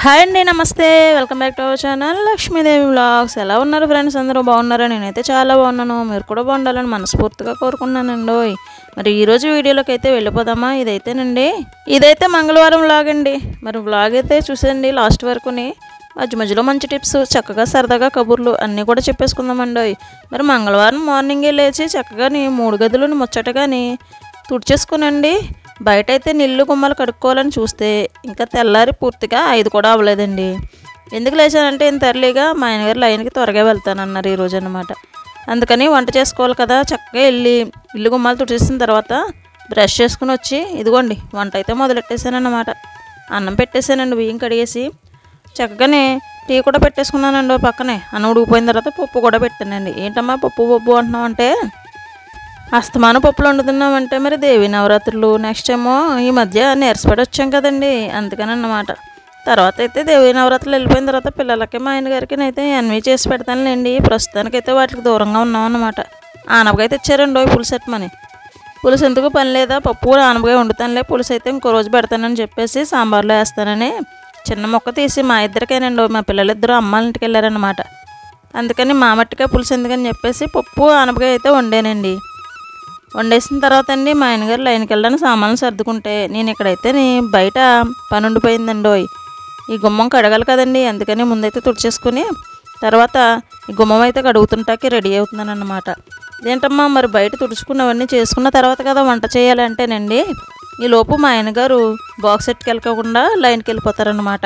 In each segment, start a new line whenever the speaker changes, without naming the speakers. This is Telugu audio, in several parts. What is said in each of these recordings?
హాయ్ అండి, నమస్తే. Welcome back to our channel Lakshmidevi vlogs. ఎలా ఉన్నారు ఫ్రెండ్స్? అందరూ బాగున్నారా? నేనైతే చాలా బాగున్నాను. మీరు కూడా బాగుండాలని మనస్ఫూర్తిగా కోరుకున్నానండి. మరి ఈరోజు వీడియోలోకి అయితే వెళ్ళిపోదామా? ఇదైతే మంగళవారం వ్లాగ్ అండి. మరి వ్లాగ్ అయితే చూసేయండి లాస్ట్ వరకుని. మధ్యలో మంచి టిప్స్, చక్కగా సరదాగా కబుర్లు అన్నీ కూడా చెప్పేసుకుందామండి. మరి మంగళవారం మార్నింగే లేచి చక్కగాని 3 గదులను ముచ్చటగాని తుడిచేసుకునండి. బయట అయితే నీళ్ళు గుమ్మలు కడుక్కోవాలని చూస్తే ఇంకా తెల్లారి పూర్తిగా 5 కూడా అవ్వలేదండి. ఎందుకు లేచానంటే ఇంత ఎర్లీగా మా ఆయనగారు లైన్కి త్వరగా వెళ్తానన్నారు ఈరోజు అనమాట. అందుకని వంట చేసుకోవాలి కదా, చక్కగా వెళ్ళి ఇల్లు గుమ్మాలు తుడిచేసిన తర్వాత బ్రష్ చేసుకుని వచ్చి ఇదిగోండి వంట అయితే మొదలెట్టేసానన్నమాట. అన్నం పెట్టేసానండి, బియ్యం కడిగేసి చక్కగానే టీ కూడా పెట్టేసుకున్నానండి. పక్కనే అన్నం ఉడికిపోయిన తర్వాత పప్పు కూడా పెట్టానండి. ఏంటమ్మా పప్పు అంటున్నావు అంటే, అస్తమానం పప్పులు వండుతున్నామంటే మరి దేవి నవరాత్రులు, నెక్స్ట్ ఏమో ఈ మధ్య నీరసపడి వచ్చాం కదండి, అందుకని అన్నమాట. తర్వాత అయితే దేవి నవరాత్రులు వెళ్ళిపోయిన తర్వాత పిల్లలకి మా ఆయన గారికి అయితే ఎన్వి చేసి పెడతానులేండి. ప్రస్తుతానికైతే వాటికి దూరంగా ఉన్నాం అన్నమాట. ఆనపకాయ తెచ్చారండి పులుసు ఎట్టమని. పులుసు ఎందుకు పని లేదా, పప్పు ఆనపకాయ వండుతానులే, పులుసు అయితే ఇంకో రోజు పెడతానని చెప్పేసి సాంబార్లో వేస్తానని చిన్న మొక్క తీసి మా ఇద్దరికేనండి, మా పిల్లలిద్దరూ అమ్మాళ్ళ ఇంటికి వెళ్ళారనమాట. అందుకని మా మట్టికాయ పులుసు ఎందుకని చెప్పేసి పప్పు ఆనపకాయ అయితే వండానండి. వండేసిన తర్వాత అండి మా ఆయనగారు లైన్కి వెళ్ళడానికి సామాన్లు సర్దుకుంటే నేను ఇక్కడైతే బయట పని ఉండిపోయిందండి. ఈ గుమ్మం కడగాలి కదండి, అందుకని ముందైతే తుడిచేసుకుని తర్వాత ఈ గుమ్మం అయితే కడుగుతుంటాకి రెడీ అవుతున్నాను అన్నమాట. ఇదేంటమ్మా మరి బయట తుడుచుకున్నవన్నీ చేసుకున్న తర్వాత కదా వంట చేయాలంటేనండి, ఈలోపు మా ఆయనగారు బాక్స్ ఎట్టుకెళ్ళకుండా లైన్కి వెళ్ళిపోతారనమాట.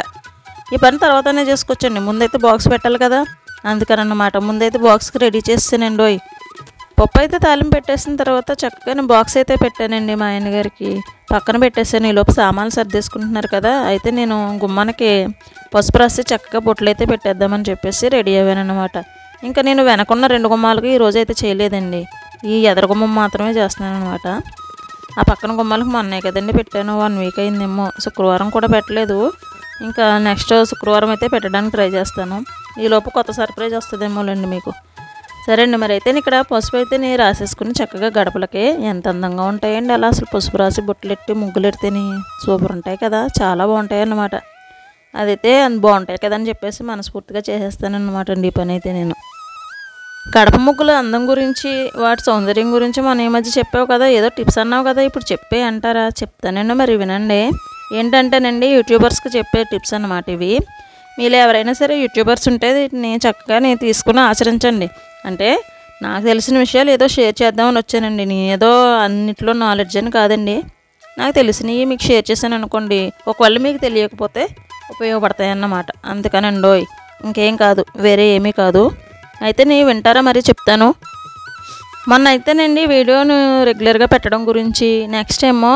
ఈ పని తర్వాతనే చేసుకోవచ్చండి, ముందైతే బాక్స్ పెట్టాలి కదా, అందుకనమాట ముందైతే బాక్స్కి రెడీ చేస్తానండి. పప్పు అయితే తాలింపు పెట్టేసిన తర్వాత చక్కగా బాక్స్ అయితే పెట్టానండి మా ఆయనగారికి, పక్కన పెట్టేసాను. ఈలోపు సామాన్లు సర్దేసుకుంటున్నారు కదా, అయితే నేను గుమ్మానికి పసుపు రాసి చక్కగా బొట్లు అయితే పెట్టేద్దామని చెప్పేసి రెడీ అయ్యానమాట. ఇంకా నేను వెనకున్న 2 గుమ్మాలకి ఈరోజు అయితే చేయలేదండి, ఈ ఎదర గుమ్మం మాత్రమే చేస్తున్నాను అనమాట. ఆ పక్కన గుమ్మాలకు మొన్నే కదండి పెట్టాను, 1 వీక్ అయిందేమో. శుక్రవారం కూడా పెట్టలేదు, ఇంకా నెక్స్ట్ శుక్రవారం అయితే పెట్టడానికి ట్రై చేస్తాను. ఈలోపు కొత్త సర్ప్రైజ్ వస్తుందేమోలేండి మీకు. సరే అండి, మరి అయితే ఇక్కడ పసుపు అయితే నేను రాసేసుకుని చక్కగా గడపలకి ఎంత అందంగా ఉంటాయండి అలా, అసలు పసుపు రాసి బొట్టులెట్టి ముగ్గులు ఎడితేనే సూపర్ ఉంటాయి కదా, చాలా బాగుంటాయి అన్నమాట. అదైతే బాగుంటాయి కదా అని చెప్పేసి మనస్ఫూర్తిగా చేసేస్తానన్నమాట అండి ఈ పని అయితే నేను. గడప ముగ్గుల అందం గురించి, వాటి సౌందర్యం గురించి మనం ఈ మధ్య చెప్పావు కదా, ఏదో టిప్స్ అన్నావు కదా, ఇప్పుడు చెప్పే అంటారా? చెప్తానండి, మరి వినండి. ఏంటంటేనండి యూట్యూబర్స్కి చెప్పే టిప్స్ అన్నమాట ఇవి. మీరు ఎవరైనా సరే యూట్యూబర్స్ ఉంటే వీటిని చక్కగా నేను తీసుకుని ఆచరించండి. అంటే నాకు తెలిసిన విషయాలు ఏదో షేర్ చేద్దామని వచ్చానండి, నేను ఏదో అన్నిట్లో నాలెడ్జ్ అని కాదండి, నాకు తెలిసినవి మీకు షేర్ చేశాను అనుకోండి, ఒకవేళ మీకు తెలియకపోతే ఉపయోగపడతాయి అన్నమాట, అందుకనండి. ఇంకేం కాదు, వేరే ఏమీ కాదు. అయితే నేను వింటారా? మరి చెప్తాను. మొన్న అయితేనండి వీడియోను రెగ్యులర్గా పెట్టడం గురించి, నెక్స్ట్ ఏమో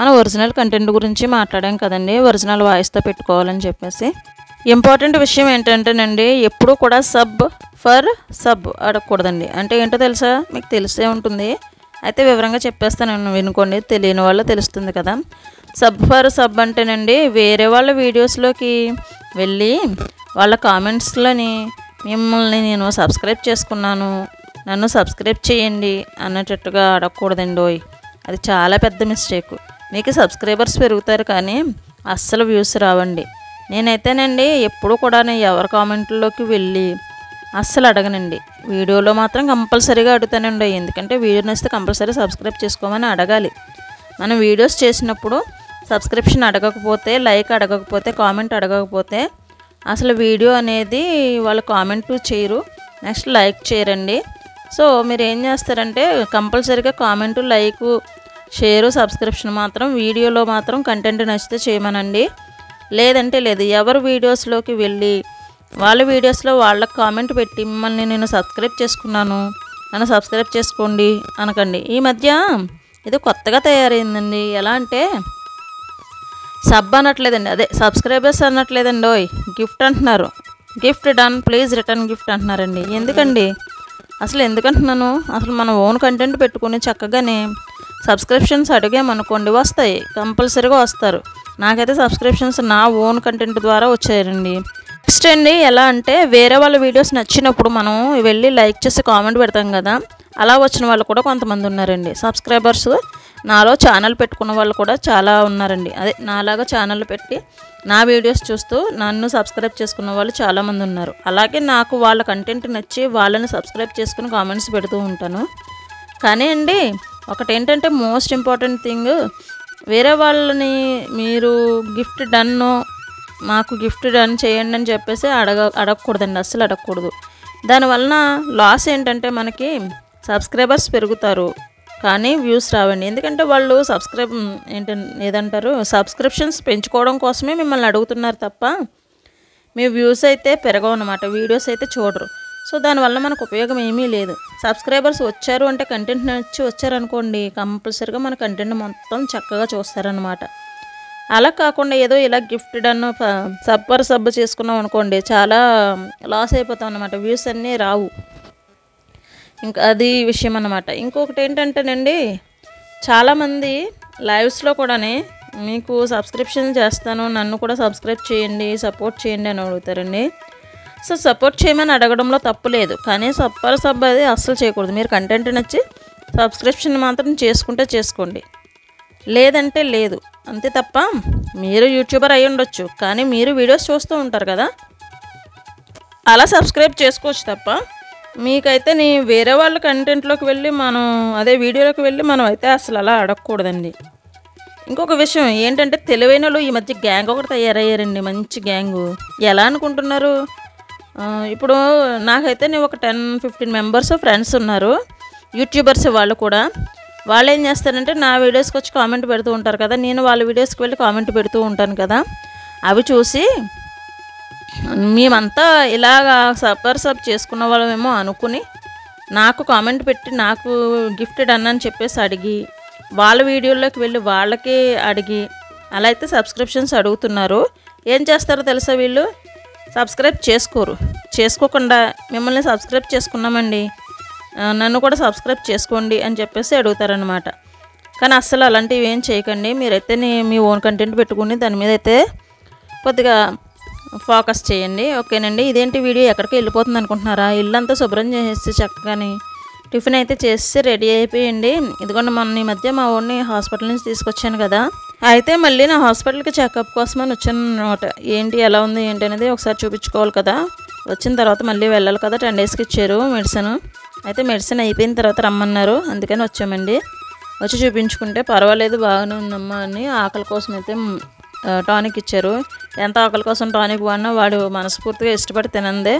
మన ఒరిజినల్ కంటెంట్ గురించి మాట్లాడాం కదండి, ఒరిజినల్ వాయిస్తో పెట్టుకోవాలని చెప్పేసి. ఇంపార్టెంట్ విషయం ఏంటంటేనండి, ఎప్పుడూ కూడా సబ్ అడగకూడదండి. అంటే ఏంటో తెలుసా? మీకు తెలిసే ఉంటుంది, అయితే వివరంగా చెప్పేస్తాను వినుకోండి, తెలియని వాళ్ళు తెలుస్తుంది కదా. సబ్ అంటేనండి వేరే వాళ్ళ వీడియోస్లోకి వెళ్ళి వాళ్ళ కామెంట్స్లోని మిమ్మల్ని నేను సబ్స్క్రైబ్ చేసుకున్నాను, నన్ను సబ్స్క్రైబ్ చేయండి అన్నట్టుగా అడగకూడదండి. అది చాలా పెద్ద మిస్టేక్. మీకు సబ్స్క్రైబర్స్ పెరుగుతారు కానీ అస్సలు వ్యూస్ రావండి. నేనైతేనండి ఎప్పుడు కూడా ఎవరి కామెంట్లోకి వెళ్ళి అస్సలు అడగనండి, వీడియోలో మాత్రం కంపల్సరీగా అడుగుతానండి. ఎందుకంటే వీడియో నచ్చితే కంపల్సరీ సబ్స్క్రైబ్ చేసుకోమని అడగాలి. మనం వీడియోస్ చేసినప్పుడు సబ్స్క్రిప్షన్ అడగకపోతే, లైక్ అడగకపోతే, కామెంట్ అడగకపోతే అసలు వీడియో అనేది వాళ్ళు కామెంట్ చేయరు, నెక్స్ట్ లైక్ చేయరండి. సో మీరు ఏం చేస్తారంటే కంపల్సరీగా కామెంటు, లైకు, షేరు, సబ్స్క్రిప్షన్ మాత్రం వీడియోలో మాత్రం కంటెంట్ నచ్చితే చేయమనండి. లేదంటే లేదు. ఎవరు వీడియోస్లోకి వెళ్ళి వాళ్ళ వీడియోస్లో వాళ్ళకి కామెంట్ పెట్టి మిమ్మల్ని నేను సబ్స్క్రైబ్ చేసుకున్నాను, నన్ను సబ్స్క్రైబ్ చేసుకోండి అనకండి. ఈ మధ్య ఇది కొత్తగా తయారైందండి. ఎలా అంటే సబ్ అనట్లేదండి, అదే సబ్స్క్రైబర్స్ అనట్లేదండి, గిఫ్ట్ అంటున్నారు. Gift done, please return gift అంటున్నారండి. ఎందుకండి అసలు? ఎందుకంటున్నాను, అసలు మన ఓన్ కంటెంట్ పెట్టుకుని చక్కగానే సబ్స్క్రిప్షన్స్ అడిగామనుకోండి, వస్తాయి, కంపల్సరీగా వస్తారు. నాకైతే సబ్స్క్రిప్షన్స్ నా ఓన్ కంటెంట్ ద్వారా వచ్చాయండి. నెక్స్ట్ అండి ఎలా అంటే వేరే వాళ్ళ వీడియోస్ నచ్చినప్పుడు మనం వెళ్ళి లైక్ చేసి కామెంట్ పెడతాం కదా, అలా వచ్చిన వాళ్ళు కూడా కొంతమంది ఉన్నారండి సబ్స్క్రైబర్స్. నాలో ఛానల్ పెట్టుకున్న వాళ్ళు కూడా చాలా ఉన్నారండి. అదే నాలాగా ఛానల్ పెట్టి నా వీడియోస్ చూస్తూ నన్ను సబ్స్క్రైబ్ చేసుకున్న వాళ్ళు చాలామంది ఉన్నారు. అలాగే నాకు వాళ్ళ కంటెంట్ నచ్చి వాళ్ళని సబ్స్క్రైబ్ చేసుకుని కామెంట్స్ పెడుతూ ఉంటాను. కానీ అండి ఒకటేంటంటే మోస్ట్ ఇంపార్టెంట్ థింగ్, వేరే వాళ్ళని మీరు గిఫ్ట్ డన్, మాకు గిఫ్ట్ డన్ చేయండి అని చెప్పేసి అడగకూడదండి, అస్సలు అడగకూడదు. దానివలన లాస్ ఏంటంటే మనకి సబ్స్క్రైబర్స్ పెరుగుతారు కానీ వ్యూస్ రావండి. ఎందుకంటే వాళ్ళు సబ్స్క్రిప్షన్స్ పెంచుకోవడం కోసమే మిమ్మల్ని అడుగుతున్నారు తప్ప మీ వ్యూస్ అయితే పెరగవు అన్నమాట, వీడియోస్ అయితే చూడరు. సో దానివల్ల మనకు ఉపయోగం ఏమీ లేదు. సబ్స్క్రైబర్స్ వచ్చారు అంటే కంటెంట్ నచ్చి వచ్చారనుకోండి, కంపల్సరీగా మన కంటెంట్ మొత్తం చక్కగా చూస్తారనమాట. అలా కాకుండా ఏదో ఇలా గిఫ్ట్ డన్ సబ్ చేసుకున్నాం అనుకోండి, చాలా లాస్ అయిపోతాం అన్నమాట, వ్యూస్ అన్నీ రావు. ఇంకా అది విషయం అన్నమాట. ఇంకొకటి ఏంటంటేనండి, చాలామంది లైవ్స్లో కూడా మీకు సబ్స్క్రిప్షన్ చేస్తాను, నన్ను కూడా సబ్స్క్రైబ్ చేయండి, సపోర్ట్ చేయండి అని అడుగుతారండి. సో సపోర్ట్ చేయమని అడగడంలో తప్పు లేదు, కానీ సబ్ అది అస్సలు చేయకూడదు. మీరు కంటెంట్ నచ్చి సబ్స్క్రిప్షన్ మాత్రం చేసుకుంటే చేసుకోండి, లేదంటే లేదు, అంతే తప్ప. మీరు యూట్యూబర్ అయి ఉండొచ్చు కానీ మీరు వీడియోస్ చూస్తూ ఉంటారు కదా, అలా సబ్స్క్రైబ్ చేసుకోవచ్చు తప్ప మీకైతే వేరే వాళ్ళ కంటెంట్లోకి వెళ్ళి వీడియోలోకి వెళ్ళి మనం అయితే అసలు అలా అడగకూడదండి. ఇంకొక విషయం ఏంటంటే, తెలివైన వాళ్ళు ఈ మధ్య గ్యాంగ్ ఒకటి తయారయ్యారండి, మంచి గ్యాంగు. ఎలా అనుకుంటున్నారు, ఇప్పుడు నాకైతే ఒక 10-15 మెంబర్స్ ఫ్రెండ్స్ ఉన్నారు, యూట్యూబర్స్. వాళ్ళు కూడా వాళ్ళు ఏం చేస్తారంటే, నా వీడియోస్కి వచ్చి కామెంట్ పెడుతూ ఉంటారు కదా, నేను వాళ్ళ వీడియోస్కి వెళ్ళి కామెంట్ పెడుతూ ఉంటాను కదా, అవి చూసి మేమంతా ఇలాగా సబ్ చేసుకున్న వాళ్ళమేమో అనుకుని నాకు కామెంట్ పెట్టి నాకు గిఫ్ట్ డన్ అని చెప్పేసి అడిగి వాళ్ళ వీడియోలోకి వెళ్ళి వాళ్ళకి అడిగి అలా అయితే సబ్స్క్రిప్షన్స్ అడుగుతున్నారు. ఏం చేస్తారో తెలుసా, వీళ్ళు సబ్స్క్రైబ్ చేసుకోకుండా మిమ్మల్ని సబ్స్క్రైబ్ చేసుకున్నామండి, నన్ను కూడా సబ్స్క్రైబ్ చేసుకోండి అని చెప్పేసి అడుగుతారనమాట. కానీ అస్సలు అలాంటివి ఏం చేయకండి. మీరైతే మీ ఓన్ కంటెంట్ పెట్టుకుని దాని మీద అయితే కొద్దిగా ఫోకస్ చేయండి, ఓకేనండి. ఇదేంటి వీడియో ఎక్కడికి వెళ్ళిపోతుంది అనుకుంటున్నారా, ఇల్లంతా శుభ్రం చేసేసి చక్కగాని టిఫిన్ అయితే చేసి రెడీ అయిపోయింది. ఇదిగోండి, మొన్న ఈ మధ్య మా ఊరిని హాస్పిటల్ నుంచి తీసుకొచ్చాను కదా, అయితే మళ్ళీ నా హాస్పిటల్కి చెకప్ కోసం అని వచ్చాను అనమాట. ఏంటి ఎలా ఉంది ఏంటి అనేది ఒకసారి చూపించుకోవాలి కదా, వచ్చిన తర్వాత మళ్ళీ వెళ్ళాలి కదా. 10 డేస్కి ఇచ్చారు మెడిసిన్, అయితే మెడిసిన్ అయిపోయిన తర్వాత రమ్మన్నారు, అందుకని వచ్చామండి. వచ్చి చూపించుకుంటే పర్వాలేదు బాగానే ఉందమ్మా అని, ఆకలి కోసం అయితే టానిక్ ఇచ్చారు. ఎంత ఆకలి కోసం టానిక్ వాడినా వాడు మనస్ఫూర్తిగా ఇష్టపడి తినందే,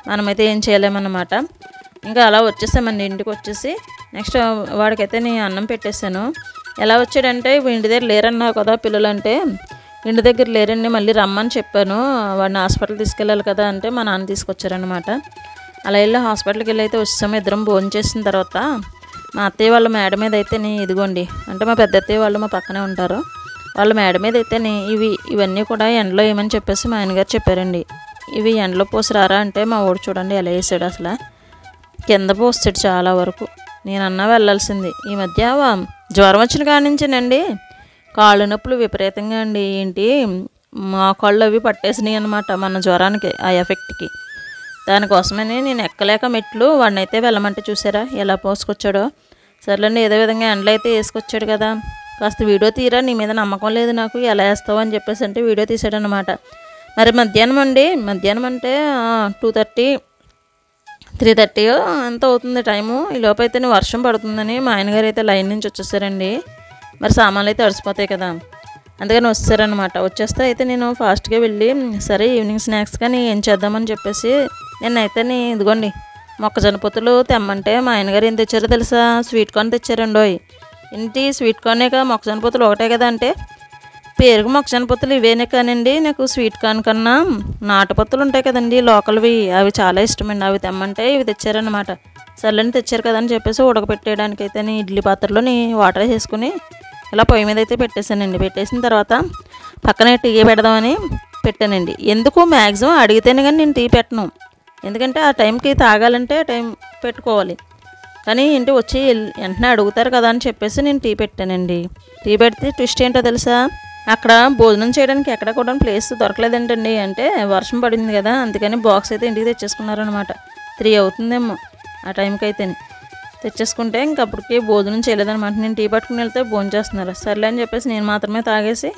మనమైతే ఏం చేయలేమన్నమాట. ఇంకా అలా వచ్చేసామండి, ఇంటికి వచ్చేసి నెక్స్ట్ వాడికైతే నేను అన్నం పెట్టేశాను. ఎలా వచ్చాడంటే, ఇంటి దగ్గర లేరన్నావు కదా పిల్లలంటే, ఇంటి దగ్గర లేరండి మళ్ళీ రమ్మని చెప్పాను, వాడిని హాస్పిటల్ తీసుకెళ్ళాలి కదా అంటే మా నాన్న తీసుకొచ్చారనమాట. అలా వెళ్ళి హాస్పిటల్కి వెళ్ళి అయితే వచ్చాము. ఇద్దరం భోజనం చేసిన తర్వాత మా అత్తయ్య వాళ్ళ మేడ మీద అయితే ఇదిగోండి, అంటే మా పెద్ద అత్తయ్య వాళ్ళు మా పక్కనే ఉంటారు, వాళ్ళ మేడ మీద అయితే ఇవన్నీ కూడా ఎండలో వేయమని చెప్పేసి మా ఆయనగారు చెప్పారండి. ఇవి ఎండలో పోసిరారా అంటే మా ఊడు చూడండి ఎలా వేసాడు, అసలు కింద పోస్తాడు చాలా వరకు. నేనన్నా వెళ్ళాల్సింది. ఈ మధ్య జ్వరం వచ్చిన కాడి నుంచేనండి కాళ్ళు నొప్పులు విపరీతంగా అండి. ఏంటి మా కాళ్ళు అవి పట్టేసినాయి అనమాట మన జ్వరానికి, ఆ ఎఫెక్ట్కి. దానికోసమని నేను ఎక్కలేక మెట్లు వాడిని అయితే వెళ్ళమంటే చూసారా ఎలా పోసుకొచ్చాడో. సర్లేండి, ఏదో విధంగా ఎండలో అయితే వేసుకొచ్చాడు కదా, కాస్త వీడియో తీరా, నీ మీద నమ్మకం లేదు నాకు, ఎలా వేస్తావు అని చెప్పేసి అంటే వీడియో తీసాడు అనమాట. మరి మధ్యాహ్నం అంటే 2:30 3:30 ఎంత అవుతుంది టైము. ఈ లోపు అయితే వర్షం పడుతుందని మా ఆయనగారు అయితే లైన్ నుంచి వచ్చేసారండి. మరి సామాన్లు అయితే తడిసిపోతాయి కదా, అందుకని వచ్చారనమాట. వచ్చేస్తే అయితే నేను ఫాస్ట్గా వెళ్ళి సరే ఈవినింగ్ స్నాక్స్ కానీ ఏం చేద్దామని చెప్పేసి నేనైతే ఇదిగోండి మొక్కజొన్న పొత్తులు తెమ్మంటే మా ఆయనగారు ఏం తెచ్చారో తెలుసా, స్వీట్ కార్న్ తెచ్చారండోయ్. ఏంటి స్వీట్ కార్నే కదా, మొక్కజొన్న పొత్తులు ఒకటే కదా అంటే, పేరుకు మొక్కజొన్న పొత్తులు ఇవేనే కానండి, నాకు స్వీట్ కార్న్ కన్నా నాటు పొత్తులు ఉంటాయి కదండి లోకల్వి, అవి చాలా ఇష్టమండి, అవి తెమ్మంటే ఇవి తెచ్చారనమాట. సర్లేని తెచ్చారు కదా అని చెప్పేసి ఉడకపెట్టేయడానికైతే ఇడ్లీ పాత్రలోని వాటర్ వేసుకుని ఇలా పొయ్యి మీద అయితే పెట్టేశానండి. పెట్టేసిన తర్వాత పక్కనే టీ పెడదామని పెట్టానండి. ఎందుకు మ్యాక్సిమం అడిగితేనే కానీ నేను టీ పెట్టను, ఎందుకంటే ఆ టైంకి తాగాలంటే టైం పెట్టుకోవాలి. కానీ ఏంటి వచ్చి వెంటనే అడుగుతారు కదా అని చెప్పేసి నేను టీ పెట్టానండి. టీ పెడితే ట్విస్ట్ ఏంటో తెలుసా, అక్కడ భోజనం చేయడానికి ఎక్కడ కూడా ప్లేస్ దొరకలేదంటండి. అంటే వర్షం పడింది కదా, అందుకని బాక్స్ అయితే ఇంటికి తెచ్చేసుకున్నారనమాట. 3 అవుతుందేమో ఆ టైంకి అయితే. తెచ్చేసుకుంటే ఇంకప్పటికి భోజనం చేయలేదన్నమాట. నేను టీ పట్టుకుని వెళ్తే భోజనం చేస్తున్నారు. సర్లే అని చెప్పేసి నేను మాత్రమే తాగేసి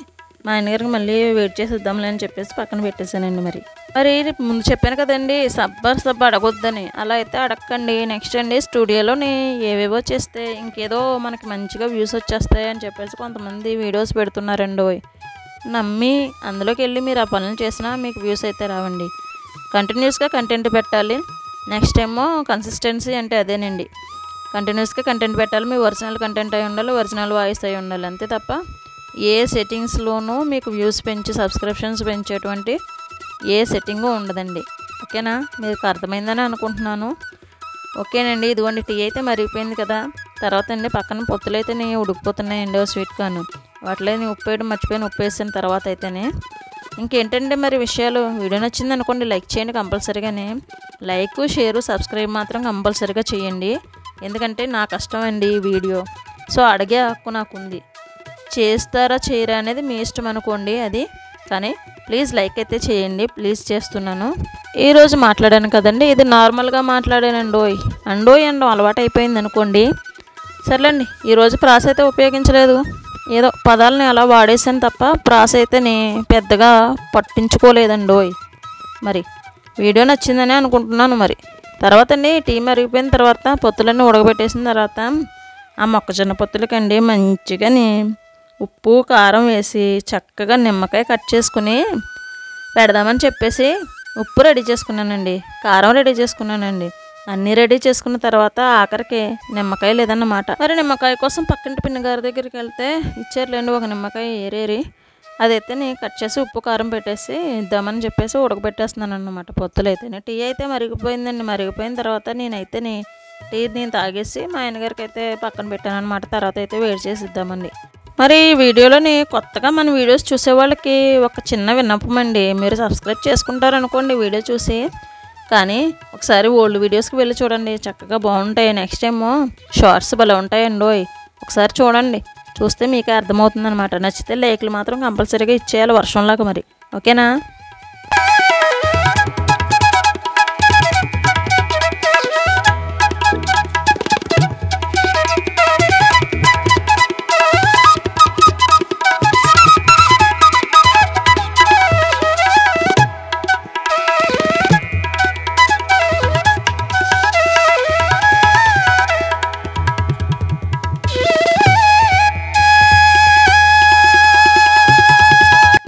మా ఆయనగారికి మళ్ళీ వెయిట్ చేసి ఇద్దాంలే అని చెప్పేసి పక్కన పెట్టేశానండి. మరి ముందు చెప్పాను కదండి సబ్బ అడగొద్దని. అలా అయితే అడగకండి. నెక్స్ట్ అండి స్టూడియోలోని ఏవేవో చేస్తే ఇంకేదో మనకి మంచిగా వ్యూస్ వచ్చేస్తాయి అని చెప్పేసి కొంతమంది వీడియోస్ పెడుతున్నారండి. నమ్మి అందులోకి వెళ్ళి మీరు ఆ పనులు చేసినా మీకు వ్యూస్ అయితే రావండి. కంటిన్యూస్గా కంటెంట్ పెట్టాలి. నెక్స్ట్ ఏమో కన్సిస్టెన్సీ అంటే అదేనండి. కంటిన్యూస్గా కంటెంట్ పెట్టాలి. మీ ఒరిజినల్ కంటెంట్ అయి ఉండాలి, ఒరిజినల్ వాయిస్ అయి ఉండాలి. అంతే తప్ప ఏ సెట్టింగ్స్లోనూ మీకు వ్యూస్ పెంచి సబ్స్క్రిప్షన్స్ పెంచేటువంటి ఏ సెట్టింగు ఉండదండి. ఓకేనా? మీకు అర్థమైందని అనుకుంటున్నాను. ఓకేనండి. ఇదిగోండి టీ అయితే మరిగిపోయింది కదా. తర్వాత అండి పక్కన పొత్తులు అయితే ఉడికిపోతున్నాయండి స్వీట్ కార్న్. వాటిలో ఉప్పు వేయడం మర్చిపోయిన ఉప్పు వేసిన తర్వాత అయితేనే ఇంకేంటంటే మరి విషయాలు. వీడియో నచ్చింది అనుకోండి లైక్ చేయండి కంపల్సరీగానే. లైక్, షేరు, సబ్స్క్రైబ్ మాత్రం కంపల్సరీగా చేయండి. ఎందుకంటే నా కష్టం అండి ఈ వీడియో. సో అడిగే హక్కు నాకుంది. చేస్తారా చేయరా అనేది మీ ఇష్టం అనుకోండి అది. కానీ ప్లీజ్ లైక్ అయితే చేయండి. ప్లీజ్ చేస్తున్నాను. ఈరోజు మాట్లాడాను కదండి, ఇది నార్మల్గా మాట్లాడానండోయ్. అండో అలవాటు అయిపోయింది అనుకోండి. సర్లేండి, ఈరోజు ప్రాస అయితే ఉపయోగించలేదు. ఏదో పదాలని అలా వాడేసాను తప్ప ప్రాస అయితే పెద్దగా పట్టించుకోలేదండోయ్. మరి వీడియో నచ్చిందని అనుకుంటున్నాను. మరి తర్వాత అండి టీ మరిగిపోయిన తర్వాత పొత్తులన్నీ ఉడకబెట్టేసిన తర్వాత ఆ మొక్కజొన్న పొత్తులకండి మంచిగా ఉప్పు కారం వేసి చక్కగా నిమ్మకాయ కట్ చేసుకుని పెడదామని చెప్పేసి ఉప్పు రెడీ చేసుకున్నానండి, కారం రెడీ చేసుకున్నానండి. అన్నీ రెడీ చేసుకున్న తర్వాత ఆఖరికి నిమ్మకాయ లేదన్నమాట. మరి నిమ్మకాయ కోసం పక్కింటి పిన్ని గారి దగ్గరికి వెళ్తే ఇచ్చారులేండి ఒక నిమ్మకాయ ఏరేరి. అదైతే కట్ చేసి ఉప్పు కారం పెట్టేసి ఇద్దామని చెప్పేసి ఉడకబెట్టేస్తున్నాను అన్నమాట పొత్తులు అయితే. టీ అయితే మరిగిపోయిందండి. మరిగిపోయిన తర్వాత నేనైతే టీ తాగేసి మా ఆయనగారికి అయితే పక్కన పెట్టాను అనమాట. తర్వాత అయితే వేడి చేసి ఇద్దామండి. మరి వీడియోలోని కొత్తగా మన వీడియోస్ చూసే వాళ్ళకి ఒక చిన్న విన్నపం అండి. మీరు సబ్స్క్రైబ్ చేసుకుంటారనుకోండి వీడియో చూసి, కానీ ఒకసారి ఓల్డ్ వీడియోస్కి వెళ్ళి చూడండి, చక్కగా బాగుంటాయి. నెక్స్ట్ ఏమో షార్ట్స్ భలే ఉంటాయండి. ఒకసారి చూడండి, చూస్తే మీకే అర్థమవుతుంది అనమాట. నచ్చితే లైక్లు మాత్రం కంపల్సరీగా ఇచ్చేయాలి వర్షంలాగా. మరి ఓకేనా?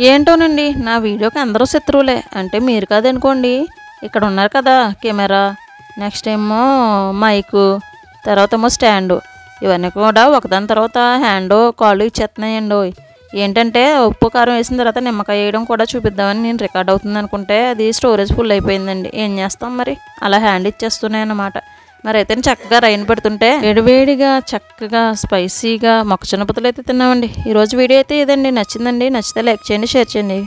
ఏంటోనండి నా వీడియోకి అందరూ శత్రువులే. అంటే మీరు కాదనుకోండి, ఇక్కడ ఉన్నారు కదా కెమెరా, నెక్స్ట్ ఏమో మైకు, తర్వాత ఏమో స్టాండు, ఇవన్నీ కూడా ఒకదాని తర్వాత హ్యాండ్ కాళ్ళు ఇచ్చేస్తున్నాయండి. ఏంటంటే ఉప్పు కారం వేసిన తర్వాత నిమ్మకాయ వేయడం కూడా చూపిద్దామని నేను రికార్డ్ అవుతుంది అనుకుంటే అది స్టోరేజ్ ఫుల్ అయిపోయిందండి. ఏం చేస్తాం మరి, అలా హ్యాండ్ ఇచ్చేస్తున్నాయి అన్నమాట. మరి అయితే చక్కగా రైన్ పెడుతుంటే వేడివేడిగా చక్కగా స్పైసీగా మొక్కజొన్న పొత్తులు అయితే తిన్నామండి. ఈరోజు వీడియో అయితే ఇదండి. నచ్చిందండి. నచ్చితే లైక్ చేయండి, షేర్ చేయండి.